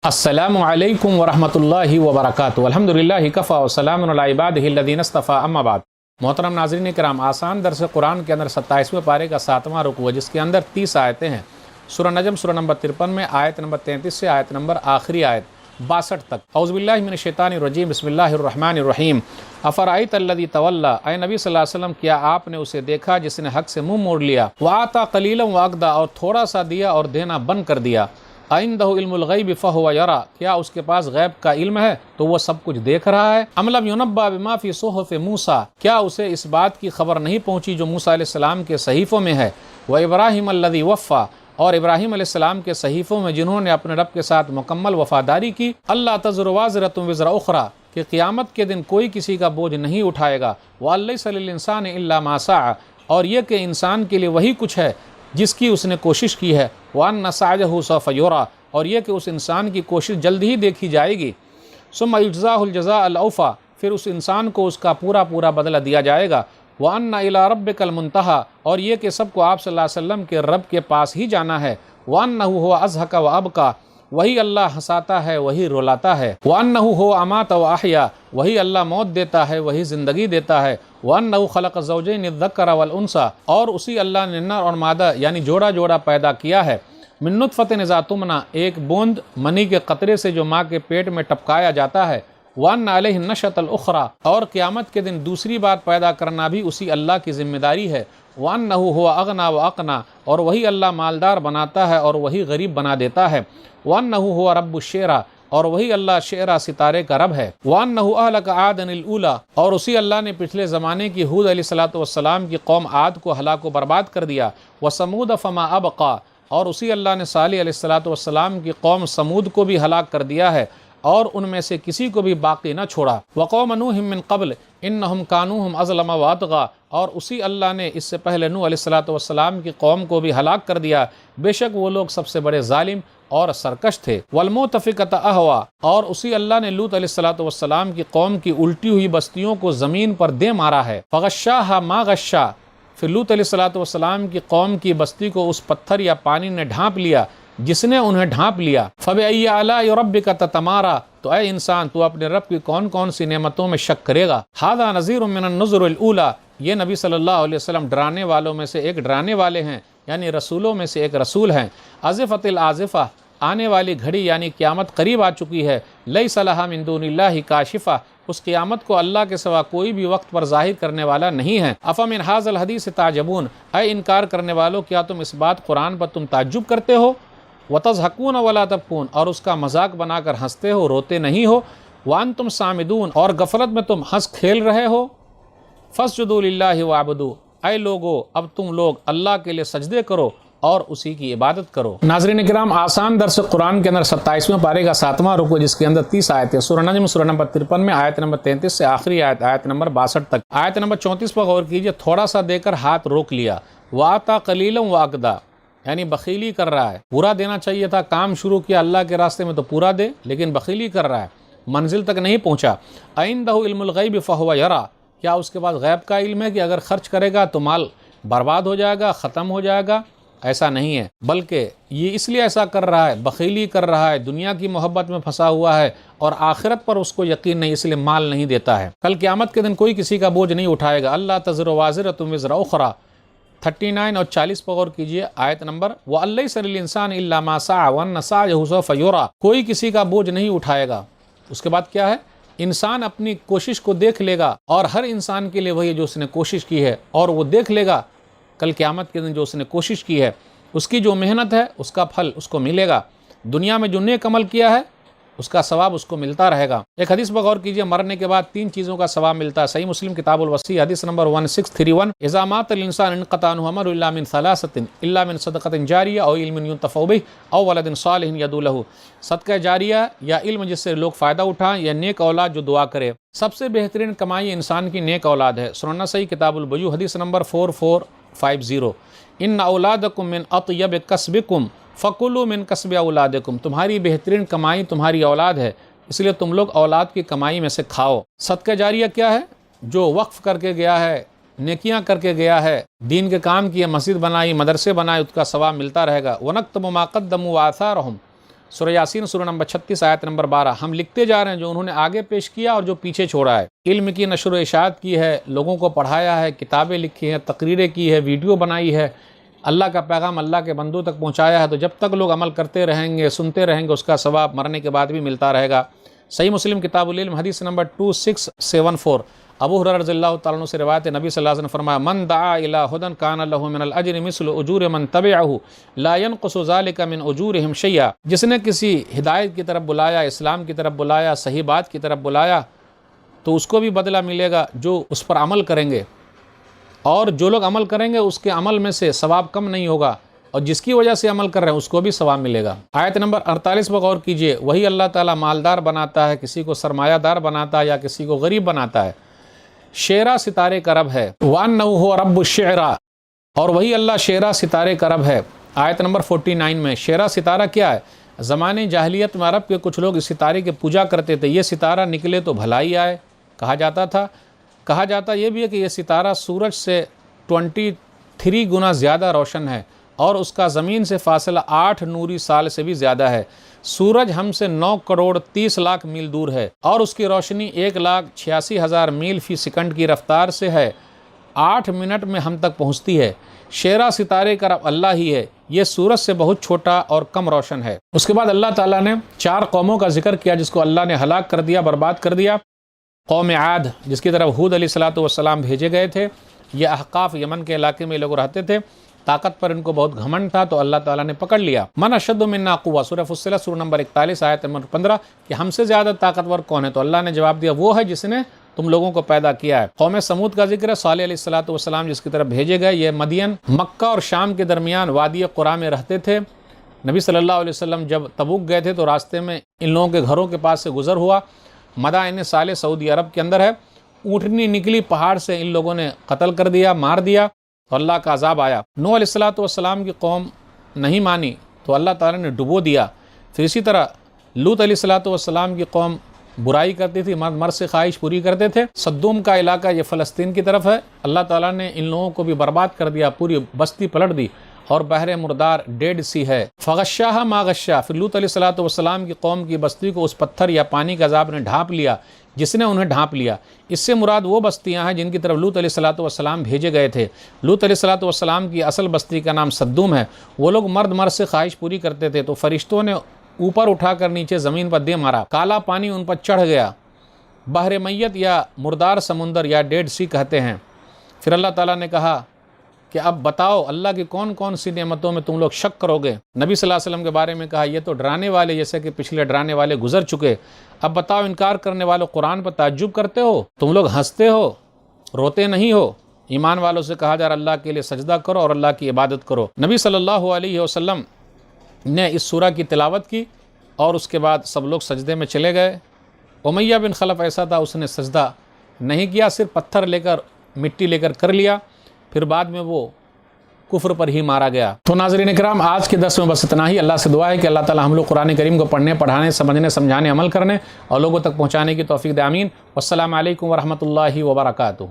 السلام علیکم ورحمۃ اللہ وبرکاتہ۔ الحمدللہ کفا وسلام علی عبادہ الذین اصطفیٰ، اما بعد۔ محترم ناظرین کرام، آسان درس قرآن کے اندر 27ویں پارے کا 7واں رکوع ہے، جس کے اندر 30 آیتیں ہیں۔ سورہ نجم سورہ نمبر 53 میں آیت نمبر 33 سے آیت نمبر آخری آیت 62 تک۔ اعوذ باللہ من الشیطان الرجیم، بسم اللہ الرحمن الرحیم۔ افرأیت الذی تولی، اے نبی صلی اللہ علیہ وسلم کیا آپ نے اسے دیکھا جس نے حق سے منہ موڑ لیا، وآتا قلیلا واکدا، اور تھوڑا سا دیا اور دینا بند کر دیا، عندہ علم الغیب فہو یرا، کیا اس کے پاس غیب کا علم ہے تو وہ سب کچھ دیکھ رہا ہے، ام لم ینبأ بما فی صحف موسیٰ، کیا اسے اس بات کی خبر نہیں پہنچی جو موسیٰ علیہ السلام کے صحیفوں میں ہے، وابراہیم الذی وفی، اور ابراہیم علیہ السلام کے صحیفوں میں جنہوں نے اپنے رب کے ساتھ مکمل وفاداری کی، اللہ تزر وازرۃ وزر اخری، کہ قیامت کے دن کوئی کسی کا بوجھ نہیں اٹھائے گا، وان لیس للانسان الا ما سعی، اور یہ کہ انسان کے لیے وہی کچھ ہے جس کی اس نے کوشش کی ہے، وَأَنَّ سَعْيَهُ سَوْفَ يُرَىٰ، اور یہ کہ اس انسان کی کوشش جلد ہی دیکھی جائے گی، ثُمَّ يُجْزَاهُ الْجَزَاءَ الْأَوْفَىٰ، پھر اس انسان کو اس کا پورا بدلہ دیا جائے گا، وَأَنَّ إِلَىٰ رَبِّكَ الْمُنتَهَىٰ، اور یہ کہ سب کو آپ صلی اللہ علیہ وسلم کے رب کے پاس ہی جانا ہے، وَأَنَّهُ هُوَ أَضْحَكَ وَأَبْكَىٰ، وہی اللہ ہنساتا ہے وہی رلاتا ہے، وَأَنَّهُ هُوَ أَمَاتَ وَأَحْيَا، وہی اللہ موت دیتا ہے وہی زندگی دیتا ہے، وَأَنَّهُ خَلَقَ الزَّوْجَيْنِ الذَّكَرَ وَالْأُنثَىٰ، اور اسی اللہ نے نر اور مادہ یعنی جوڑا پیدا کیا ہے، من نطفۃ اذا تمنی، ایک بوند منی کے قطرے سے جو ماں کے پیٹ میں ٹپکایا جاتا ہے، وَأَنَّ عَلَيْهِ النَّشْأَةَ الْأُخْرَىٰ، اور قیامت کے دن دوسری بار پیدا کرنا بھی اسی اللہ کی ذمہ داری ہے، وَأَنَّهُ هُوَ أَغْنَىٰ وَأَقْنَىٰ، اور وہی اللہ مالدار بناتا ہے اور وہی غریب بنا دیتا ہے، وَأَنَّهُ هُوَ رَبُّ الشِّعْرَىٰ، اور وہی اللہ شعرا ستارے کا رب ہے، وَأَنَّهُ أَهْلَكَ عَادًا الْأُولَىٰ، اور اسی اللہ نے پچھلے زمانے کی ہود علیہ السلام کی قوم عاد کو ہلاک و برباد کر دیا، وَثَمُودَ فَمَا أَبْقَىٰ، اور اسی اللہ نے صالح علیہ السلام کی قوم سمود کو بھی ہلاک کر دیا ہے اور ان میں سے کسی کو بھی باقی نہ چھوڑا، وَقَوْمَ نُوحٍ مِّن قَبْلُ إِنَّهُمْ كَانُوا هُمْ أَظْلَمَ وَأَطْغَىٰ، اور اسی اللہ نے اس سے پہلے نوح علیہ السلام کی قوم کو بھی ہلاک کر دیا، بے شک وہ لوگ سب سے بڑے ظالم اور سرکش تھے، وَالْمُؤْتَفِكَةَ أَهْوَىٰ، اور اسی اللہ نے لوط علیہ السلام کی قوم کی الٹی ہوئی بستیوں کو زمین پر دے مارا ہے، فَغَشَّاهَا مَا غَشَّىٰ، پھر لوط علیہ السلام کی قوم کی بستی کو اس پتھر یا پانی نے ڈھانپ لیا جس نے انہیں ڈھانپ لیا، فَبِأَيِّ آلَاءِ رَبِّكَ تَتَمَارَىٰ، تو اے انسان تو اپنے رب کی کون سی نعمتوں میں شک کرے گا، هَذَا نَذِيرٌ مِّنَ النُّذُرِ الْأُولَىٰ، یہ نبی صلی اللہ علیہ وسلم ڈرانے والوں میں سے ایک ڈرانے والے ہیں، یعنی رسولوں میں سے ایک رسول ہیں، آزفۃ الآزفہ، آنے والی گھڑی یعنی قیامت قریب آ چکی ہے، لیس لہا من دون اللہ کاشفہ، اس قیامت کو اللہ کے سوا کوئی بھی وقت پر ظاہر کرنے والا نہیں ہے، افمن ھذا الحدیث تعجبون، اے انکار کرنے والو کیا تم اس بات قرآن پر تم تعجب کرتے ہو، وتضحکون ولا تبکون، اور اس کا مذاق بنا کر ہنستے ہو روتے نہیں ہو، وانتم صامدون، اور غفلت میں تم ہنس کھیل رہے ہو، فاسجدوا للہ واعبدوا، اے لوگو اب تم لوگ اللہ کے لیے سجدے کرو اور اسی کی عبادت کرو۔ ناظرین کرام، آسان درس قرآن کے اندر 27ویں پارے کا 7واں رکوع، جس کے اندر 30 آیتیں، سورہ نجم سورہ نمبر 53 میں آیت نمبر 33 سے آخری آیت نمبر 62 تک۔ آیت نمبر 34 پر غور کیجئے، تھوڑا سا دے کر ہاتھ روک لیا، وَآتَىٰ قَلِيلًا وَأَكْدَىٰ، یعنی بخیلی کر رہا ہے، پورا دینا چاہیے تھا، کام شروع کیا اللہ کے راستے میں تو پورا دے، لیکن بخیلی کر رہا ہے، منزل تک نہیں پہنچا، عِندَهُ علم الغیب فَهُوَ يَرَىٰ، کیا اس کے پاس غیب کا علم ہے کہ اگر خرچ کرے گا تو مال برباد ہو جائے گا، ختم ہو جائے گا؟ ایسا نہیں ہے، بلکہ یہ اس لیے ایسا کر رہا ہے، بخیلی کر رہا ہے، دنیا کی محبت میں پھنسا ہوا ہے اور آخرت پر اس کو یقین نہیں، اس لیے مال نہیں دیتا ہے، کل قیامت کے دن کوئی کسی کا بوجھ نہیں اٹھائے گا، اللہ تزر وازرۃ وزر اخری، 39 اور 40 پر غور کیجئے، آیت نمبر، وَأَن لَيْسَ لِلْإِنسَانِ إِلَّا مَا سَعَىٰ وَأَنَّ سَعْيَهُ سَوْفَ يُرَىٰ، کوئی کسی کا بوجھ نہیں اٹھائے گا، اس کے بعد کیا ہے، انسان اپنی کوشش کو دیکھ لے گا، اور ہر انسان کے لیے وہی جو اس نے کوشش کی ہے، اور وہ دیکھ لے گا کل قیامت کے دن جو اس نے کوشش کی ہے، اس کی جو محنت ہے اس کا پھل اس کو ملے گا، دنیا میں جو نیک عمل کیا ہے اس کا ثواب اس کو ملتا رہے گا۔ ایک حدیث پر غور کیجئے، مرنے کے بعد 3 چیزوں کا ثواب ملتا ہے، صحیح مسلم کتاب الوصیہ حدیث نمبر 1631، اذا مات الانسان انقطع عنه عمل الا من 3 الا من صدقۃ جاریہ او علم ينتفع به او ولد صالح يدعو له، صدقہ جاریہ یا علم جس سے لوگ فائدہ اٹھائیں، یا نیک اولاد جو دعا کرے، سب سے بہترین کمائی انسان کی نیک اولاد ہے، سنن صحیح کتاب البیوع حدیث نمبر 4450، ان اولادکم من اطیب کسبکم فکلوا من کسب اولادکم، تمہاری بہترین کمائی تمہاری اولاد ہے، اس لیے تم لوگ اولاد کی کمائی میں سے کھاؤ۔ صدقہ جاریہ کیا ہے؟ جو وقف کر کے گیا ہے، نیکیاں کر کے گیا ہے، دین کے کام کیے، مسجد بنائی، مدرسے بنائے، اس کا ثواب ملتا رہے گا۔ وَنَكْتُبُ مَا قَدَّمُوا وَآثَارَهُمْ، سورہ یاسین سورہ نمبر 36 آیت نمبر 12، ہم لکھتے جا رہے ہیں جو انہوں نے آگے پیش کیا اور جو پیچھے چھوڑا ہے۔ علم کی نشر و اشاعت کی ہے، لوگوں کو پڑھایا ہے، کتابیں لکھی ہیں، تقریریں کی ہے، ویڈیو بنائی ہے، اللہ کا پیغام اللہ کے بندوں تک پہنچایا ہے۔ تو جب تک لوگ عمل کرتے رہیں گے، سنتے رہیں گے، اس کا ثواب مرنے کے بعد بھی ملتا رہے گا۔ صحیح مسلم کتاب العلم حدیث نمبر 2674، ابو ہریرہ رضی اللہ تعالیٰ عنہ سے روایت ہے، نبی صلی اللہ علیہ وسلم نے فرمایا من دعا الی ھدی کان لہ من الاجر مثل اجور من تبعہ لا ينقص ذلک من اجورہم شیئا، جس نے کسی ہدایت کی طرف بلایا، اسلام کی طرف بلایا، صحیح بات کی طرف بلایا، تو اس کو بھی بدلہ ملے گا جو اس پر عمل کریں گے، اور جو لوگ عمل کریں گے اس کے عمل میں سے ثواب کم نہیں ہوگا، اور جس کی وجہ سے عمل کر رہے ہیں اس کو بھی ثواب ملے گا۔ آیت نمبر 48 پر غور کیجئے، وہی اللہ تعالیٰ مالدار بناتا ہے، کسی کو سرمایہ دار بناتا ہے یا کسی کو غریب بناتا ہے۔ شعرا ستارے کا رب ہے، وَأَنَّهُ هُوَ رَبُّ الشِّعْرَا، اور وہی اللہ شعرا ستارے کا رب ہے۔ آیت نمبر 49 میں شعرا ستارہ کیا ہے؟ زمانے جاہلیت میں عرب کے کچھ لوگ اس ستارے کی پوجا کرتے تھے، یہ ستارہ نکلے تو بھلائی آئے کہا جاتا تھا۔ کہا جاتا یہ بھی ہے کہ یہ ستارہ سورج سے 23 گنا زیادہ روشن ہے، اور اس کا زمین سے فاصلہ 8 نوری سال سے بھی زیادہ ہے۔ سورج ہم سے 9 کروڑ 30 لاکھ میل دور ہے، اور اس کی روشنی 1,86,000 میل فی سیکنڈ کی رفتار سے ہے، 8 منٹ میں ہم تک پہنچتی ہے۔ شعرا ستارے کا رب اللہ ہی ہے، یہ سورج سے بہت چھوٹا اور کم روشن ہے۔ اس کے بعد اللہ تعالیٰ نے 4 قوموں کا ذکر کیا جس کو اللہ نے ہلاک کر دیا، برباد کر دیا۔ قوم عاد، جس کی طرف حود علیہ السلام بھیجے گئے تھے، یہ احقاف یمن کے علاقے میں لوگ رہتے تھے، طاقت پر ان کو بہت گھمنڈ تھا تو اللہ تعالیٰ نے پکڑ لیا۔ من اشد منا قوہ، سورہ فصلت سورہ نمبر 41 آیت نمبر 15، کہ ہم سے زیادہ طاقتور کون ہے؟ تو اللہ نے جواب دیا وہ ہے جس نے تم لوگوں کو پیدا کیا ہے۔ قوم سمود کا ذکر ہے، صالح علیہ السلام جس کی طرف بھیجے گئے، یہ مدین مکہ اور شام کے درمیان وادی قرا میں رہتے تھے۔ نبی صلی اللہ علیہ وسلم جب تبوک گئے تھے تو راستے میں ان لوگوں کے گھروں کے پاس سے گزر ہوا، مدائن صالح سعودی عرب کے اندر ہے، اونٹنی نکلی پہاڑ سے، ان لوگوں نے قتل کر دیا، مار دیا، تو اللہ کا عذاب آیا۔ نوح علیہ السلام کی قوم نہیں مانی تو اللہ تعالیٰ نے ڈبو دیا۔ پھر اسی طرح لوط علیہ السلام کی قوم برائی کرتی تھی، مرد سے خواہش پوری کرتے تھے۔ صدوم کا علاقہ یہ فلسطین کی طرف ہے، اللہ تعالیٰ نے ان لوگوں کو بھی برباد کر دیا، پوری بستی پلٹ دی، اور بحر مردار ڈیڈ سی ہے۔ فغشاها ما غشا، پھر لوط علیہ السلام کی قوم کی بستی کو اس پتھر یا پانی کا عذاب نے ڈھانپ لیا جس نے انہیں ڈھانپ لیا۔ اس سے مراد وہ بستیاں ہیں جن کی طرف لوط علیہ السلام بھیجے گئے تھے۔ لوط علیہ السلام کی اصل بستی کا نام صدوم ہے۔ وہ لوگ مرد سے خواہش پوری کرتے تھے تو فرشتوں نے اوپر اٹھا کر نیچے زمین پر دے مارا، کالا پانی ان پر چڑھ گیا، بحر میت یا مردار سمندر یا ڈیڈ سی کہتے ہیں۔ پھر اللہ تعالیٰ نے کہا کہ اب بتاؤ اللہ کی کون کون سی نعمتوں میں تم لوگ شک کرو گے۔ نبی صلی اللہ علیہ وسلم کے بارے میں کہا یہ تو ڈرانے والے جیسے کہ پچھلے ڈرانے والے گزر چکے، اب بتاؤ انکار کرنے والوں قرآن پر تعجب کرتے ہو، تم لوگ ہنستے ہو، روتے نہیں ہو۔ ایمان والوں سے کہا جا رہا اللہ کے لیے سجدہ کرو اور اللہ کی عبادت کرو۔ نبی صلی اللہ علیہ وسلم نے اس سورہ کی تلاوت کی اور اس کے بعد سب لوگ سجدے میں چلے گئے۔ امیہ بن خلف ایسا تھا، اس نے سجدہ نہیں کیا، صرف پتھر لے کر مٹی لے کر لیا، پھر بعد میں وہ کفر پر ہی مارا گیا۔ تو ناظرین اکرام، آج کے درس میں بس اتنا ہی۔ اللہ سے دعا ہے کہ اللہ تعالی ہم لوگ قرآن کریم کو پڑھنے، پڑھانے، سمجھنے، سمجھانے، عمل کرنے اور لوگوں تک پہنچانے کی توفیق دے، آمین۔ والسلام علیکم ورحمۃ اللہ وبرکاتہ۔